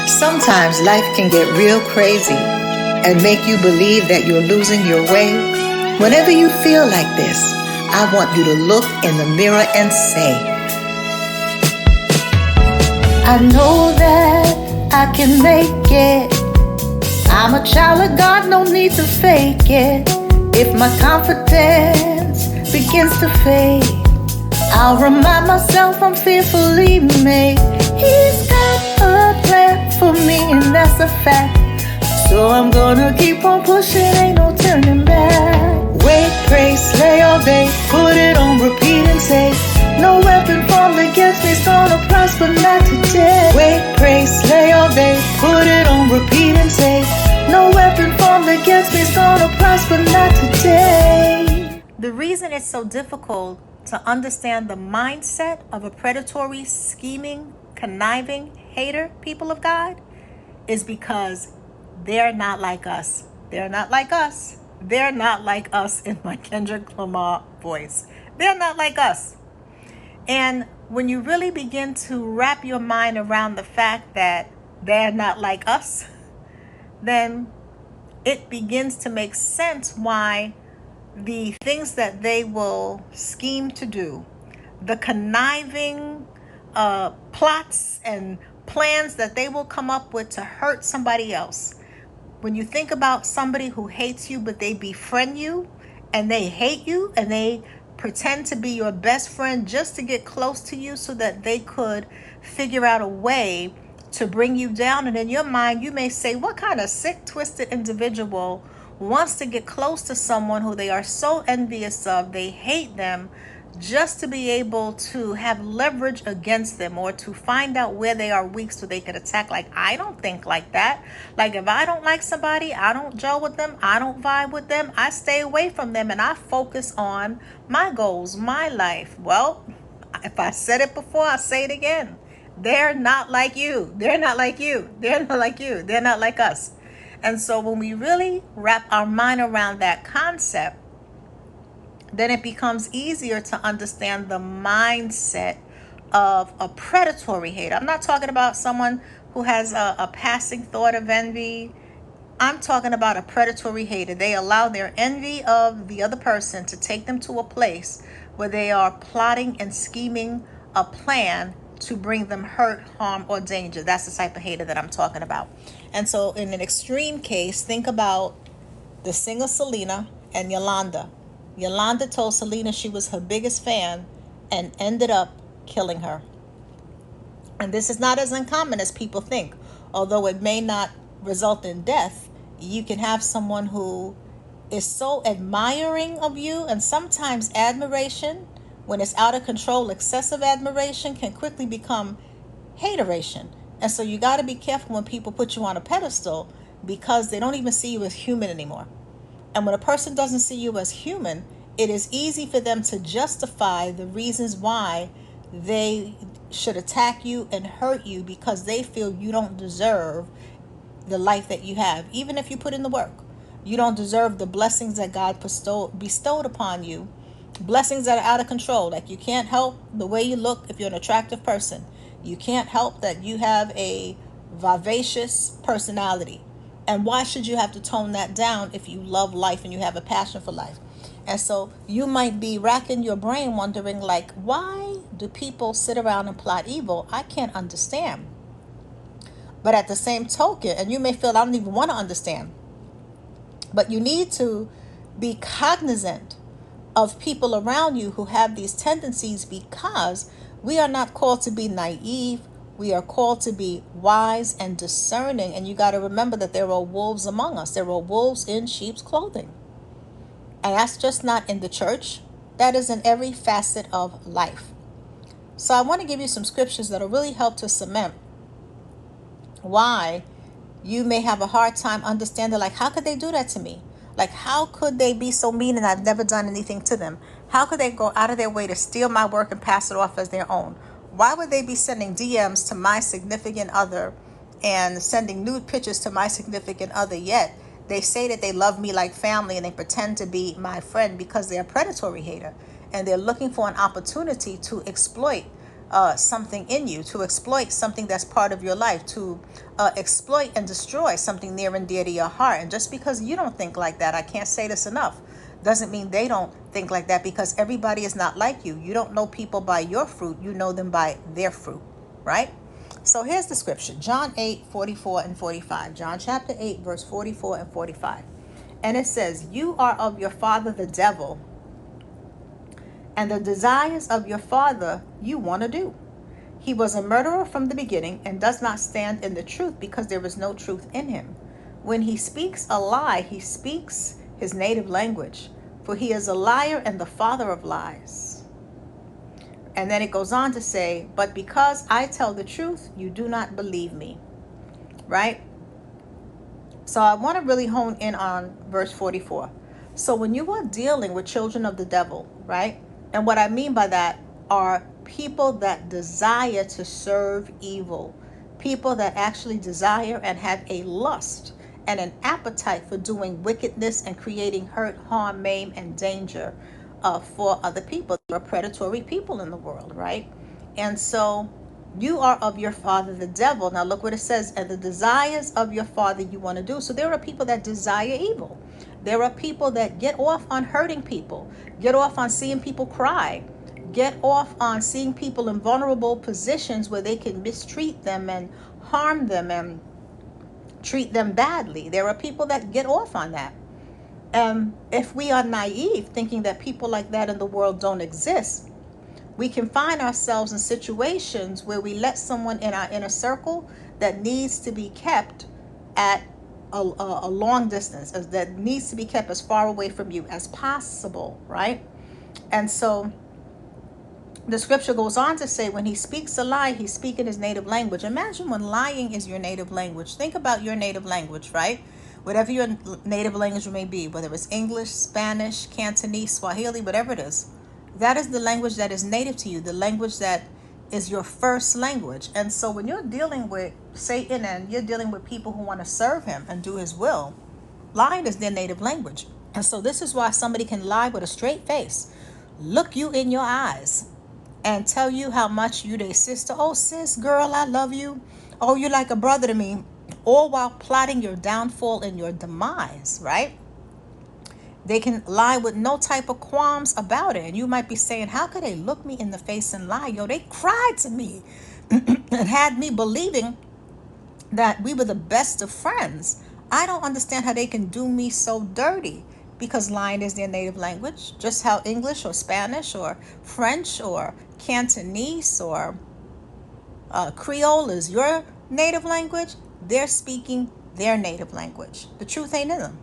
Sometimes life can get real crazy and make you believe that you're losing your way. Whenever you feel like this, I want you to look in the mirror and say, I know that I can make it. I'm a child of God, no need to fake it. If my confidence begins to fade, I'll remind myself I'm fearfully made. He's got a plan for me, and that's a fact. So I'm gonna keep on pushing, ain't no turning back. Wait, pray, slay all day, put it on repeat and say, no weapon formed against me's gonna prosper, not today. Wait, pray, slay all day, put it on repeat and say, no weapon formed against me's gonna prosper, not today. The reason it's so difficult to understand the mindset of a predatory, scheming, conniving hater, people of God, is because they're not like us. They're not like us. They're not like us in my Kendrick Lamar voice. They're not like us. And when you really begin to wrap your mind around the fact that they're not like us, then it begins to make sense why the things that they will scheme to do, the conniving plots and plans that they will come up with to hurt somebody else. When you think about somebody who hates you, but they befriend you and they hate you and they pretend to be your best friend just to get close to you so that they could figure out a way to bring you down. And in your mind, you may say, what kind of sick, twisted individual wants to get close to someone who they are so envious of, they hate them, just to be able to have leverage against them or to find out where they are weak so they can attack. Like, I don't think like that. Like, if I don't like somebody, I don't gel with them, I don't vibe with them, I stay away from them and I focus on my goals, my life. Well, if I said it before, I'll say it again. They're not like you. They're not like you. They're not like you. They're not like us. And so when we really wrap our mind around that concept, then it becomes easier to understand the mindset of a predatory hater. I'm not talking about someone who has a passing thought of envy. I'm talking about a predatory hater. They allow their envy of the other person to take them to a place where they are plotting and scheming a plan to bring them hurt, harm, or danger. That's the type of hater that I'm talking about. And so in an extreme case, think about the singer Selena and Yolanda. Yolanda told Selena she was her biggest fan and ended up killing her. And this is not as uncommon as people think. Although it may not result in death, you can have someone who is so admiring of you, and sometimes admiration, when it's out of control, excessive admiration can quickly become hateration. And so you got to be careful when people put you on a pedestal, because they don't even see you as human anymore. And when a person doesn't see you as human, it is easy for them to justify the reasons why they should attack you and hurt you, because they feel you don't deserve the life that you have. Even if you put in the work, you don't deserve the blessings that God bestowed upon you. Blessings that are out of control. Like, you can't help the way you look if you're an attractive person. You can't help that you have a vivacious personality. And why should you have to tone that down if you love life and you have a passion for life? And so you might be racking your brain wondering, like, why do people sit around and plot evil? I can't understand. But at the same token, and you may feel, I don't even want to understand, but you need to be cognizant of people around you who have these tendencies, because we are not called to be naive. We are called to be wise and discerning. And you got to remember that there are wolves among us. There are wolves in sheep's clothing. And that's just not in the church. That is in every facet of life. So I want to give you some scriptures that will really help to cement why you may have a hard time understanding, like, how could they do that to me? Like, how could they be so mean and I've never done anything to them? How could they go out of their way to steal my work and pass it off as their own? Why would they be sending DMs to my significant other and sending nude pictures to my significant other, yet they say that they love me like family and they pretend to be my friend? Because they're a predatory hater and they're looking for an opportunity to exploit something in you, to exploit something that's part of your life, to exploit and destroy something near and dear to your heart. And just because you don't think like that, I can't say this enough, doesn't mean they don't think like that, because everybody is not like you. You don't know people by your fruit, you know them by their fruit, right? So here's the scripture, John 8:44 and 45. John chapter 8, verse 44 and 45. And it says, "You are of your father the devil, and the desires of your father you want to do. He was a murderer from the beginning and does not stand in the truth, because there is no truth in him. When he speaks a lie, he speaks his native language, for he is a liar and the father of lies." And then it goes on to say, "But because I tell the truth, you do not believe me." Right? So I want to really hone in on verse 44. So when you are dealing with children of the devil, right? And what I mean by that are people that desire to serve evil, people that actually desire and have a lust and an appetite for doing wickedness and creating hurt, harm, maim, and danger for other people. There are predatory people in the world, right? And so you are of your father the devil. Now look what it says, "And the desires of your father you want to do." So there are people that desire evil. There are people that get off on hurting people, get off on seeing people cry, get off on seeing people in vulnerable positions where they can mistreat them and harm them and treat them badly. There are people that get off on that. If we are naive, thinking that people like that in the world don't exist, we can find ourselves in situations where we let someone in our inner circle that needs to be kept at a long distance, that needs to be kept as far away from you as possible, right? And so the scripture goes on to say, when he speaks a lie, he's speaking his native language. Imagine when lying is your native language. Think about your native language, right? Whatever your native language may be, whether it's English, Spanish, Cantonese, Swahili, whatever it is, that is the language that is native to you, the language that is your first language. And so when you're dealing with Satan and you're dealing with people who want to serve him and do his will, lying is their native language. And so this is why somebody can lie with a straight face, look you in your eyes, and tell you how much you their sister. "Oh, sis, girl, I love you. Oh, you're like a brother to me." All while plotting your downfall and your demise, right? They can lie with no type of qualms about it. And you might be saying, how could they look me in the face and lie? Yo, they cried to me and had me believing that we were the best of friends. I don't understand how they can do me so dirty, because lying is their native language. Just how English or Spanish or French or Cantonese or Creole is your native language, they're speaking their native language. The truth ain't in them.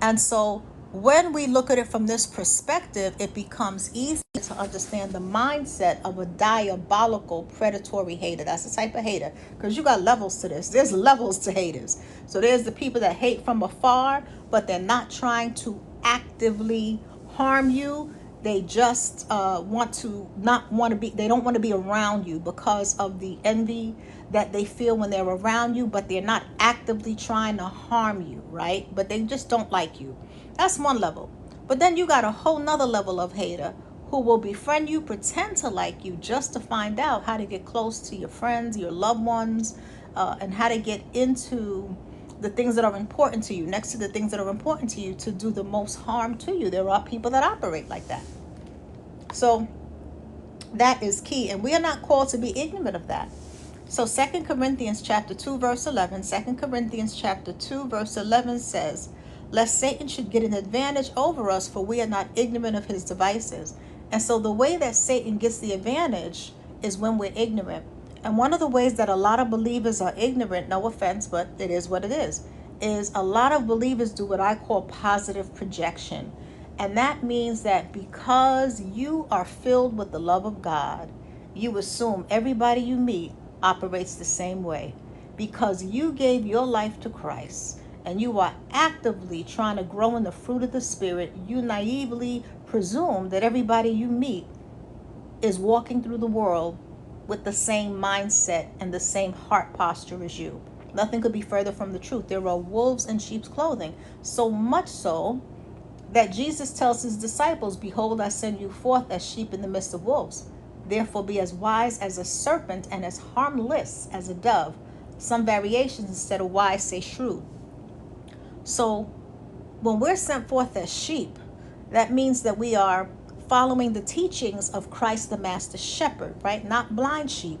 And so when we look at it from this perspective, it becomes easy to understand the mindset of a diabolical, predatory hater. That's the type of hater, because you got levels to this. There's levels to haters. So there's the people that hate from afar, but they're not trying to actively harm you. They just they don't want to be around you because of the envy that they feel when they're around you, but they're not actively trying to harm you, right? But they just don't like you. That's one level. But then you got a whole nother level of hater who will befriend you, pretend to like you, just to find out how to get close to your friends, your loved ones, and how to get into the things that are important to you, next to the things that are important to you, to do the most harm to you. There are people that operate like that. So that is key, and we are not called to be ignorant of that. So 2 Corinthians chapter 2 verse 11, 2 Corinthians chapter 2 verse 11 says, "Lest Satan should get an advantage over us, for we are not ignorant of his devices." And so the way that Satan gets the advantage is when we're ignorant. And one of the ways that a lot of believers are ignorant, no offense, but it is what it is a lot of believers do what I call positive projection. And that means that because you are filled with the love of God, you assume everybody you meet operates the same way. Because you gave your life to Christ and you are actively trying to grow in the fruit of the Spirit, you naively presume that everybody you meet is walking through the world with the same mindset and the same heart posture as you. Nothing could be further from the truth. There are wolves in sheep's clothing. So much so that Jesus tells his disciples, "Behold, I send you forth as sheep in the midst of wolves." Therefore be as wise as a serpent and as harmless as a dove. Some variations, instead of wise, say shrewd. So when we're sent forth as sheep, that means that we are following the teachings of Christ the Master Shepherd, right? Not blind sheep,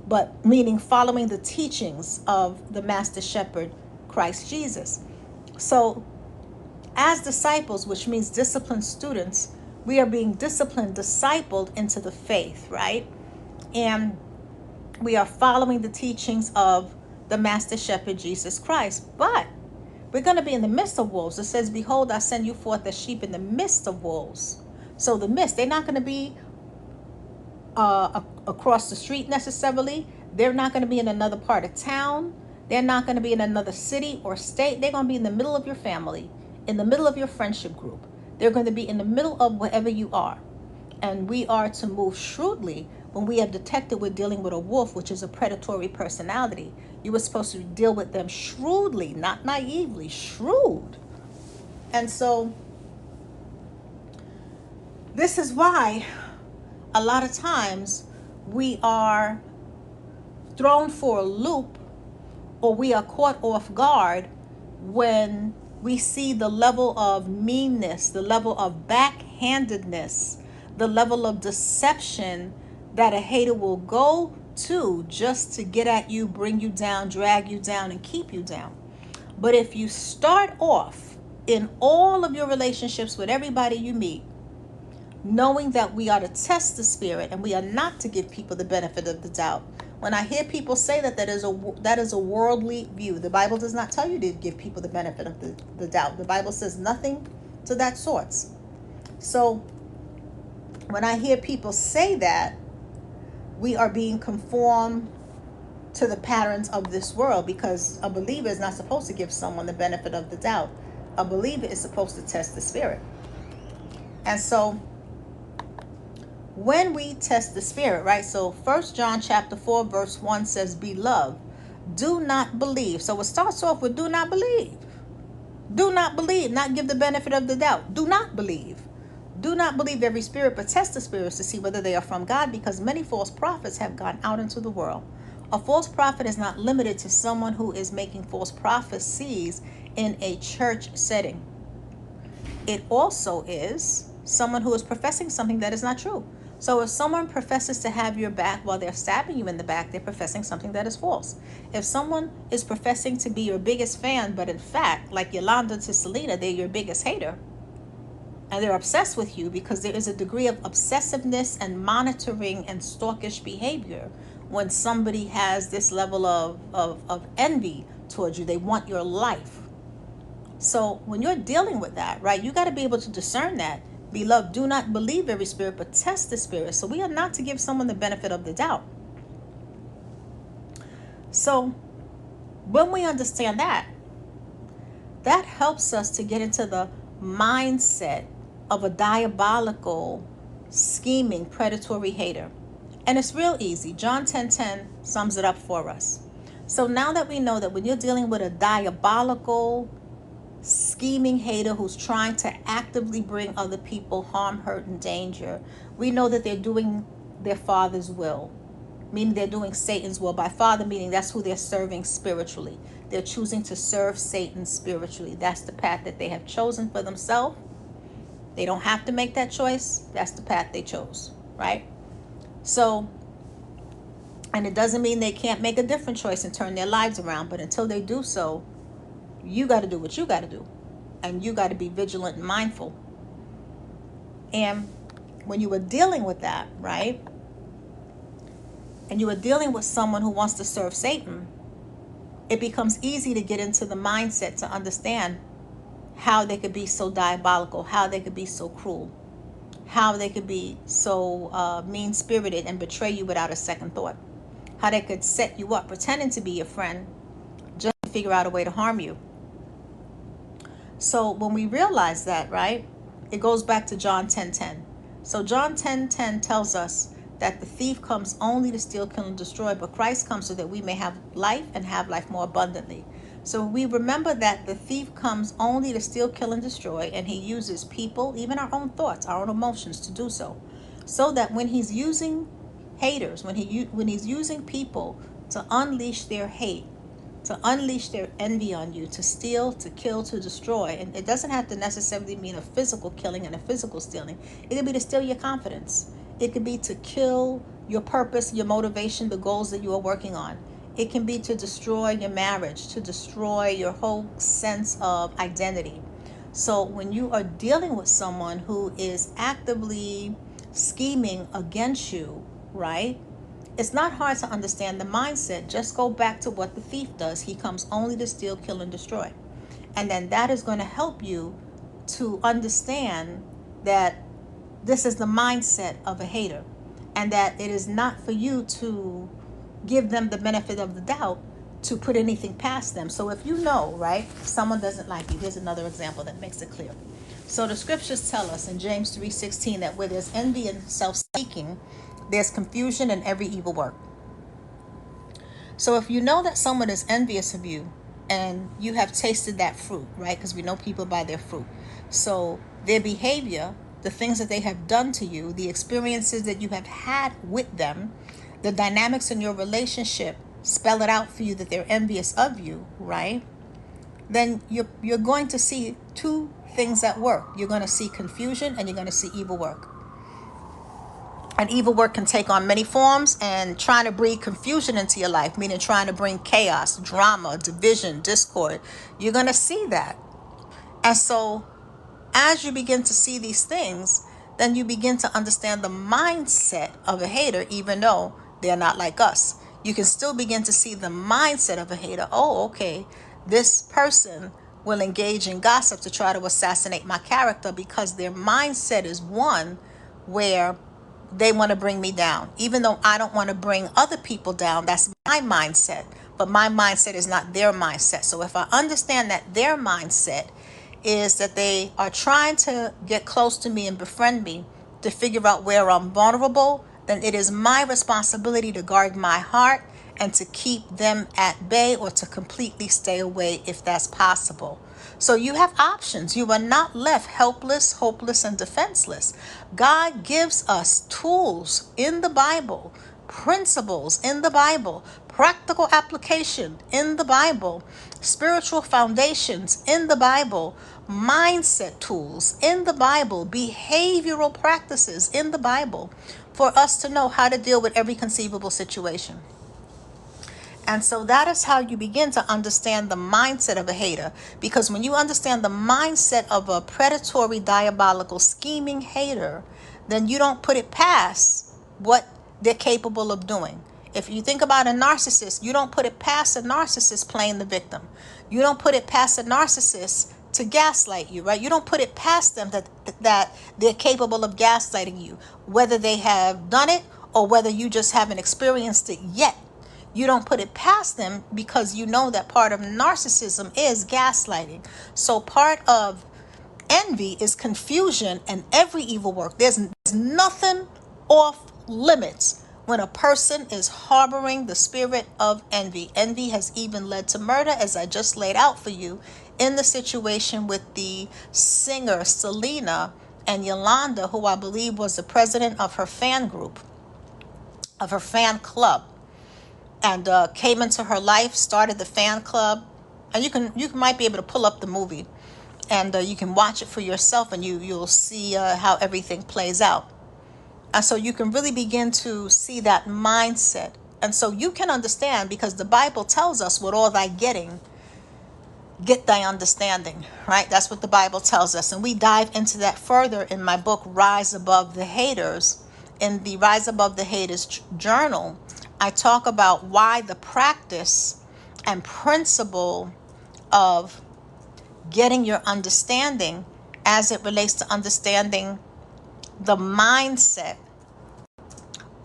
but meaning following the teachings of the Master Shepherd, Christ Jesus. So as disciples, which means disciplined students, we are being disciplined, discipled into the faith, right? And we are following the teachings of the Master Shepherd, Jesus Christ. But we're going to be in the midst of wolves. It says, behold, I send you forth as sheep in the midst of wolves. So the midst, they're not going to be across the street necessarily. They're not going to be in another part of town. They're not going to be in another city or state. They're going to be in the middle of your family, in the middle of your friendship group. They're going to be in the middle of wherever you are. And we are to move shrewdly when we have detected we're dealing with a wolf, which is a predatory personality. You were supposed to deal with them shrewdly, not naively, shrewd. And so this is why a lot of times we are thrown for a loop, or we are caught off guard when we see the level of meanness, the level of backhandedness, the level of deception that a hater will go to just to get at you, bring you down, drag you down, and keep you down. But if you start off in all of your relationships with everybody you meet, knowing that we are to test the spirit and we are not to give people the benefit of the doubt. When I hear people say that is a worldly view. The Bible does not tell you to give people the benefit of the doubt. The Bible says nothing to that sort. So when I hear people say that, we are being conformed to the patterns of this world, because a believer is not supposed to give someone the benefit of the doubt. A believer is supposed to test the spirit. And so when we test the spirit, right? So 1 John chapter 4 verse 1 says, beloved, do not believe. So it starts off with do not believe. Do not believe, not give the benefit of the doubt. Do not believe. Do not believe every spirit, but test the spirits to see whether they are from God, because many false prophets have gone out into the world. A false prophet is not limited to someone who is making false prophecies in a church setting. It also is someone who is professing something that is not true. So if someone professes to have your back while they're stabbing you in the back, they're professing something that is false. If someone is professing to be your biggest fan, but in fact, like Yolanda to Selena, they're your biggest hater, and they're obsessed with you, because there is a degree of obsessiveness and monitoring and stalkish behavior when somebody has this level of envy towards you. They want your life. So when you're dealing with that, right, you got to be able to discern that. Beloved, do not believe every spirit, but test the spirit. So we are not to give someone the benefit of the doubt. So when we understand that, that helps us to get into the mindset of a diabolical, scheming, predatory hater. And it's real easy. John 10:10 sums it up for us. So now that we know that when you're dealing with a diabolical, scheming hater who's trying to actively bring other people harm, hurt, and danger, we know that they're doing their father's will, meaning they're doing Satan's will. By father, meaning that's who they're serving spiritually. They're choosing to serve Satan spiritually. That's the path that they have chosen for themselves. They don't have to make that choice. That's the path they chose, right? So, and it doesn't mean they can't make a different choice and turn their lives around, but until they do so, you got to do what you got to do, and you got to be vigilant and mindful. And when you were dealing with that, right, and you were dealing with someone who wants to serve Satan, it becomes easy to get into the mindset to understand how they could be so diabolical, how they could be so cruel, how they could be so mean-spirited and betray you without a second thought, how they could set you up pretending to be your friend just to figure out a way to harm you. So when we realize that, right, it goes back to John 10:10. So John 10:10 tells us that the thief comes only to steal, kill, and destroy, but Christ comes so that we may have life and have life more abundantly. So we remember that the thief comes only to steal, kill, and destroy, and he uses people, even our own thoughts, our own emotions, to do so. So that when he's using haters, when he's using people to unleash their hate, to unleash their envy on you, to steal, to kill, to destroy. And it doesn't have to necessarily mean a physical killing and a physical stealing. It could be to steal your confidence. It could be to kill your purpose, your motivation, the goals that you are working on. It can be to destroy your marriage, to destroy your whole sense of identity. So when you are dealing with someone who is actively scheming against you, right? It's not hard to understand the mindset. Just go back to what the thief does. He comes only to steal, kill, and destroy. And then that is going to help you to understand that this is the mindset of a hater, and that it is not for you to give them the benefit of the doubt to put anything past them. So if you know, right, someone doesn't like you, here's another example that makes it clear. So the scriptures tell us in James 3:16 that where there's envy and self-seeking, there's confusion and every evil work. So if you know that someone is envious of you and you have tasted that fruit, right? Because we know people by their fruit. So their behavior, the things that they have done to you, the experiences that you have had with them, the dynamics in your relationship spell it out for you that they're envious of you, right? Then you're going to see two things at work. You're going to see confusion and you're going to see evil work. And evil work can take on many forms, and trying to breed confusion into your life, meaning trying to bring chaos, drama, division, discord. You're going to see that. And so as you begin to see these things, then you begin to understand the mindset of a hater, even though they're not like us. You can still begin to see the mindset of a hater. Oh, okay, this person will engage in gossip to try to assassinate my character because their mindset is one where they want to bring me down. Even though I don't want to bring other people down, that's my mindset. But my mindset is not their mindset. So if I understand that their mindset is that they are trying to get close to me and befriend me to figure out where I'm vulnerable, then it is my responsibility to guard my heart and to keep them at bay, or to completely stay away if that's possible. So you have options. You are not left helpless, hopeless, and defenseless. God gives us tools in the Bible, principles in the Bible, practical application in the Bible, spiritual foundations in the Bible, mindset tools in the Bible, behavioral practices in the Bible for us to know how to deal with every conceivable situation. And so that is how you begin to understand the mindset of a hater. Because when you understand the mindset of a predatory, diabolical, scheming hater, then you don't put it past what they're capable of doing. If you think about a narcissist, you don't put it past a narcissist playing the victim. You don't put it past a narcissist to gaslight you, right? You don't put it past them that they're capable of gaslighting you, whether they have done it or whether you just haven't experienced it yet. You don't put it past them because you know that part of narcissism is gaslighting. So part of envy is confusion and every evil work. There's nothing off limits when a person is harboring the spirit of envy. Envy has even led to murder, as I just laid out for you in the situation with the singer Selena and Yolanda, who I believe was the president of her fan group, of her fan club. And came into her life, started the fan club, and you might be able to pull up the movie, and you can watch it for yourself, and you'll see how everything plays out. And so you can really begin to see that mindset, and so you can understand, because the Bible tells us, "With all thy getting, get thy understanding," right? That's what the Bible tells us, and we dive into that further in my book, Rise Above the Haters. In the Rise Above the Haters journal, I talk about why the practice and principle of getting your understanding as it relates to understanding the mindset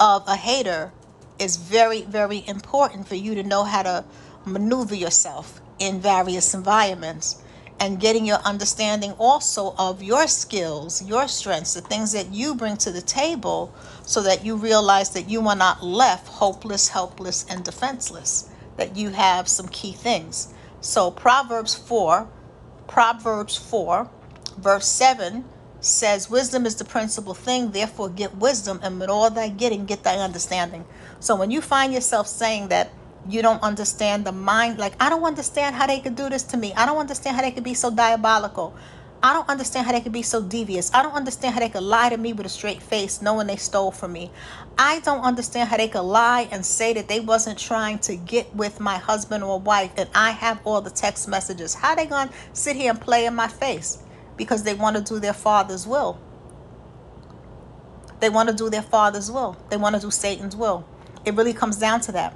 of a hater is very, very important for you to know how to maneuver yourself in various environments, and getting your understanding also of your skills, your strengths, the things that you bring to the table, so that you realize that you are not left hopeless, helpless, and defenseless, that you have some key things. So Proverbs 4 verse 7 says wisdom is the principal thing, therefore get wisdom, and with all thy getting, get thy understanding. So when you find yourself saying that you don't understand the mind, like, I don't understand how they could do this to me. I don't understand how they could be so diabolical. I don't understand how they could be so devious. I don't understand how they could lie to me with a straight face knowing they stole from me. I don't understand how they could lie and say that they wasn't trying to get with my husband or wife and I have all the text messages. How they gonna sit here and play in my face? Because they want to do their father's will. They want to do their father's will. They want to do Satan's will. It really comes down to that.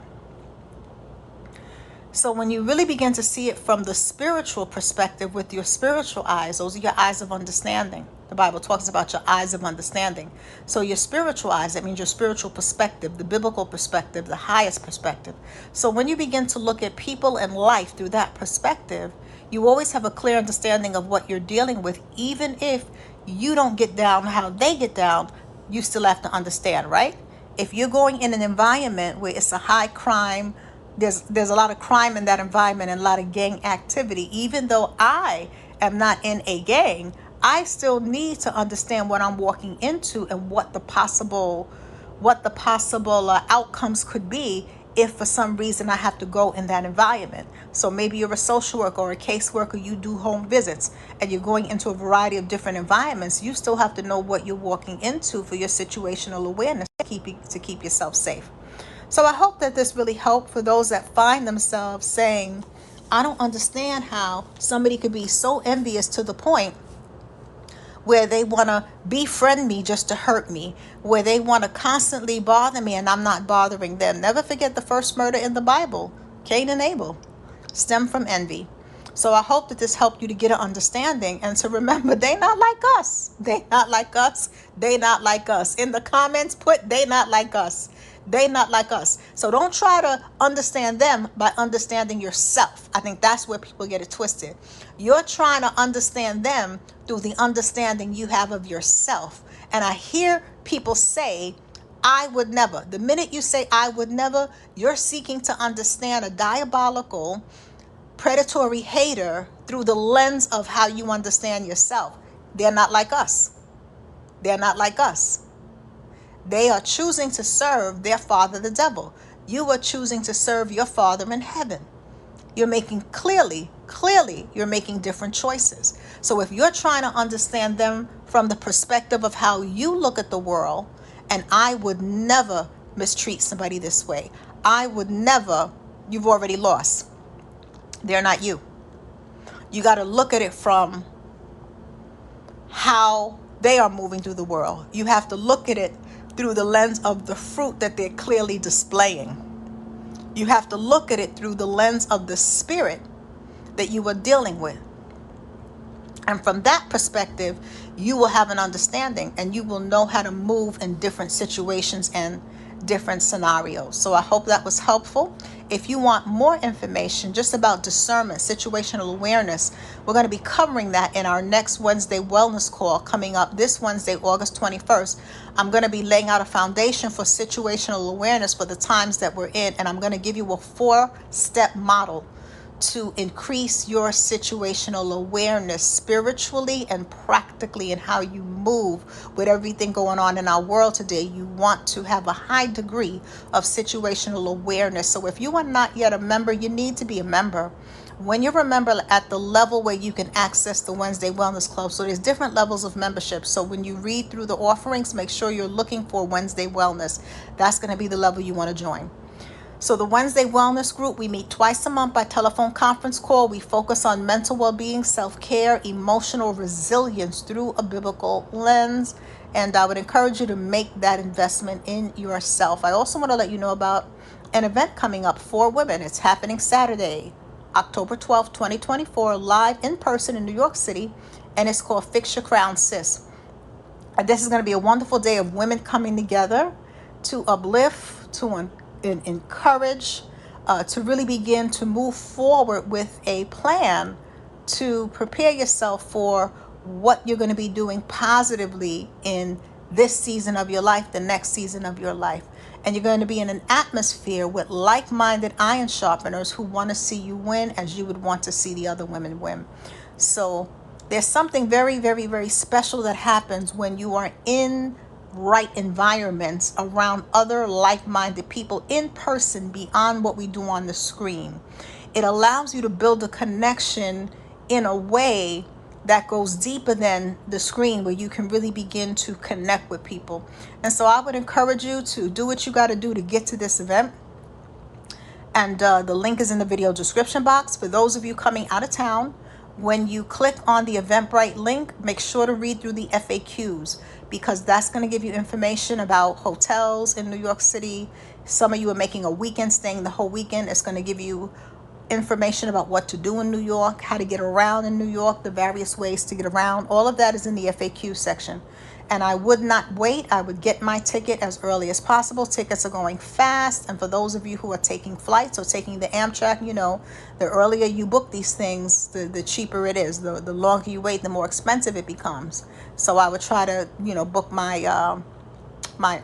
So when you really begin to see it from the spiritual perspective with your spiritual eyes, those are your eyes of understanding. The Bible talks about your eyes of understanding. So your spiritual eyes, that means your spiritual perspective, the biblical perspective, the highest perspective. So when you begin to look at people and life through that perspective, you always have a clear understanding of what you're dealing with. Even if you don't get down how they get down, you still have to understand, right? If you're going in an environment where it's a high crime, there's a lot of crime in that environment and a lot of gang activity. Even though I am not in a gang, I still need to understand what I'm walking into and what the possible outcomes could be if for some reason I have to go in that environment. So maybe you're a social worker or a caseworker, you do home visits, and you're going into a variety of different environments. You still have to know what you're walking into for your situational awareness to keep yourself safe. So I hope that this really helped for those that find themselves saying, I don't understand how somebody could be so envious to the point where they want to befriend me just to hurt me, where they want to constantly bother me and I'm not bothering them. Never forget the first murder in the Bible, Cain and Abel, stemmed from envy. So I hope that this helped you to get an understanding and to remember they not like us. They not like us. They not like us. In the comments, put they not like us. They not like us. So don't try to understand them by understanding yourself. I think that's where people get it twisted. You're trying to understand them through the understanding you have of yourself. And I hear people say, I would never. The minute you say I would never, you're seeking to understand a diabolical, predatory hater through the lens of how you understand yourself. They're not like us. They're not like us. They are choosing to serve their father, the devil. You are choosing to serve your Father in heaven. You're making clearly, you're making different choices. So if you're trying to understand them from the perspective of how you look at the world, and I would never mistreat somebody this way. I would never, you've already lost. They're not you. You got to look at it from how they are moving through the world. You have to look at it through the lens of the fruit that they're clearly displaying. You have to look at it through the lens of the spirit that you are dealing with. And from that perspective, you will have an understanding and you will know how to move in different situations and different scenarios. So I hope that was helpful. If you want more information just about discernment, situational awareness, we're going to be covering that in our next Wednesday wellness call coming up this Wednesday, August 21st. I'm going to be laying out a foundation for situational awareness for the times that we're in, and I'm going to give you a 4-step model to increase your situational awareness spiritually and practically in how you move with everything going on in our world today. You want to have a high degree of situational awareness. So if you are not yet a member, you need to be a member. When you're a member at the level where you can access the Wednesday Wellness Club, so there's different levels of membership. So when you read through the offerings, make sure you're looking for Wednesday Wellness. That's going to be the level you want to join. So the Wednesday Wellness Group, we meet twice a month by telephone conference call. We focus on mental well-being, self-care, emotional resilience through a biblical lens. And I would encourage you to make that investment in yourself. I also want to let you know about an event coming up for women. It's happening Saturday, October 12th, 2024, live in person in New York City. And it's called Fix Your Crown, Sis. And this is going to be a wonderful day of women coming together to uplift, to encourage, to really begin to move forward with a plan to prepare yourself for what you're going to be doing positively in this season of your life, the next season of your life. And you're going to be in an atmosphere with like-minded iron sharpeners who want to see you win as you would want to see the other women win. So There's something very, very, very special that happens when you are in right environments around other like-minded people in person beyond what we do on the screen. It allows you to build a connection in a way that goes deeper than the screen, where you can really begin to connect with people. And so I would encourage you to do what you got to do to get to this event. And the link is in the video description box. For those of you coming out of town, when you click on the Eventbrite link, make sure to read through the FAQs, because that's going to give you information about hotels in New York City. Some of you are making a weekend, staying the whole weekend. It's going to give you information about what to do in New York, how to get around in New York, the various ways to get around. All of that is in the FAQ section. And I would not wait. I would get my ticket as early as possible. Tickets are going fast. And for those of you who are taking flights or taking the Amtrak, you know, the earlier you book these things, the cheaper it is. The longer you wait, the more expensive it becomes. So I would try to, you know, book my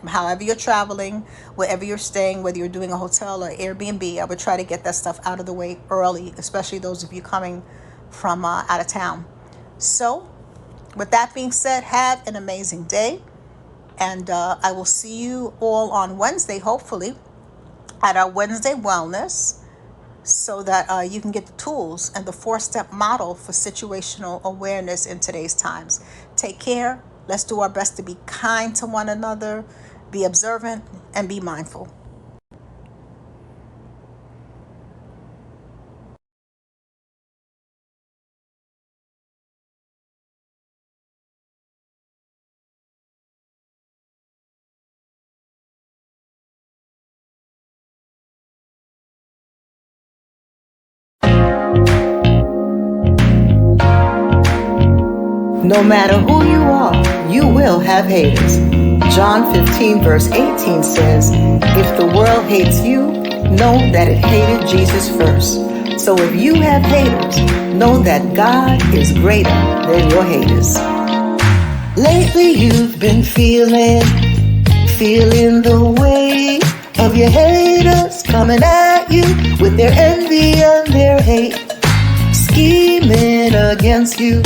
however you're traveling, wherever you're staying, whether you're doing a hotel or Airbnb, I would try to get that stuff out of the way early, especially those of you coming from out of town. So with that being said, have an amazing day. And I will see you all on Wednesday, hopefully, at our Wednesday Wellness, so that you can get the tools and the 4-step model for situational awareness in today's times. Take care. Let's do our best to be kind to one another, be observant, and be mindful. No matter who you are, you will have haters. John 15 verse 18 says, if the world hates you, know that it hated Jesus first. So if you have haters, know that God is greater than your haters. Lately you've been feeling the weight of your haters coming at you with their envy and their hate, scheming against you,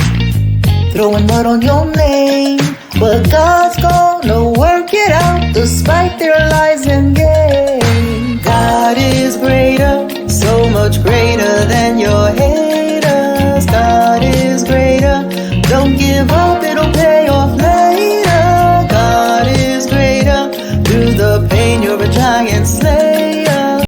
throwing mud on your name. But God's gonna work it out despite their lies and game. God is greater, so much greater than your hate.